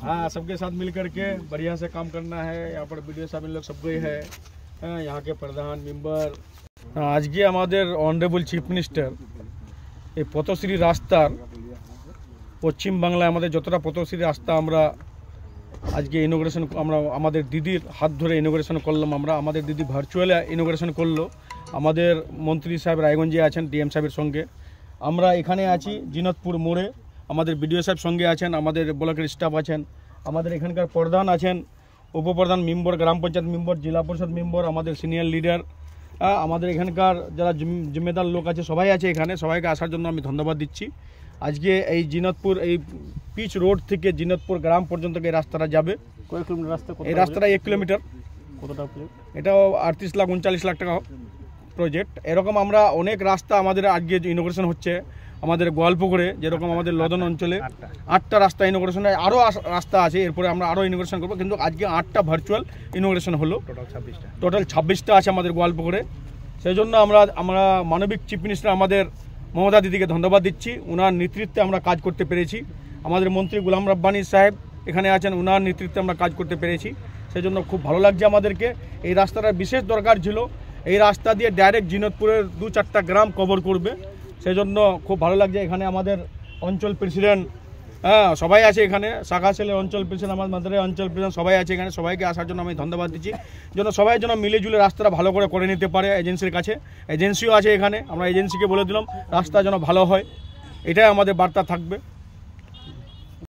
हाँ, सबके साथ मिल करके बढ़िया से काम करना है। यहाँ पर वीडियो साहब इन लोग सबको ही है, यहाँ के प्रधान मेंबर। आज के हमारे ऑनरेबल चीफ मिनिस्टर ये पथश्री रास्तार पश्चिम बांगलाय हमारे যতটা পথশ্রী রাস্তা আমরা আজকে ইনোগ্রেশন আমরা আমাদের দিদির হাত ধরে ইনোগ্রেশন করলাম। আমরা আমাদের দিদি ভার্চুয়ালি ইনোগ্রেশন করলো। আমাদের মন্ত্রী সাহেব রায়গঞ্জে আছেন ডিএম সাহেবের সঙ্গে। আমরা এখানে আছি জিনতপুর মোড়ে, আমাদের বিডিও সাহেব সঙ্গে আছেন, আমাদের ব্লকের স্টাফ আছেন, আমাদের এখানকার প্রধান আছেন, উপপ্রধান মেম্বার, গ্রাম পঞ্চায়েত মেম্বার, জেলা পরিষদ মেম্বার, আমাদের সিনিয়র লিডার, আমাদের এখানকার যারা জিম্মেদার লোক আছে সবাই আছে এখানে। সবাইকে আসার জন্য আমি ধন্যবাদ দিচ্ছি। আজকে এই জিনতপুর এই পিচ রোড থেকে জিনতপুর গ্রাম পর্যন্ত এই রাস্তাটা যাবে। কয় কিলোমিটার রাস্তা? এই রাস্তাটা 1 কিলোমিটার। কত টাকা? এটাও 38 লাখ 39 লাখ টাকা প্রজেক্ট। এরকম আমরা অনেক রাস্তা আমাদের আজকে ইনোগ্রেশন হচ্ছে। আমাদের গোয়ালপুকুরে যেরকম আমাদের লদন অঞ্চলে 8টা রাস্তা ইনোগ্রেশন হয়, আরও রাস্তা আছে, এরপরে আমরা আরও ইনোগ্রেশন করবো। কিন্তু আজকে 8টা ভার্চুয়াল ইনোগ্রেশন হলো, টোটাল 26টা আছে আমাদের গোয়ালপুকুরে। সেই জন্য আমরা মানবিক চিফ মিনিস্টার আমাদের মমতা দিদিকে ধন্যবাদ দিচ্ছি। ওনার নেতৃত্বে আমরা কাজ করতে পেরেছি। আমাদের মন্ত্রী গোলাম রাব্বানী সাহেব এখানে আছেন, ওনার নেতৃত্বে আমরা কাজ করতে পেরেছি। সেই জন্য খুব ভালো লাগছে আমাদেরকে। এই রাস্তাটা বিশেষ দরকার ছিল। এই রাস্তা দিয়ে ডাইরেক্ট জিনতপুরের 2-4টা গ্রাম কভার করবে। সেই জন্য খুব ভালো লাগছে। এখানে আমাদের অঞ্চল প্রেসিডেন্ট সবাই আছে, এখানে শাখা সেলের অঞ্চল প্রেসিডেন্ট, আমাদের অঞ্চল প্রেসিডেন্ট সবাই আছে এখানে। সবাইকে আসার জন্য আমি ধন্যবাদ দিচ্ছি। যেন সবাই যেন মিলেজুলে রাস্তাটা ভালো করে নিতে পারে। এজেন্সির কাছে এজেন্সিও আছে এখানে, আমরা এজেন্সিকে বলে দিলাম রাস্তা যেন ভালো হয়, এটাই আমাদের বার্তা থাকবে।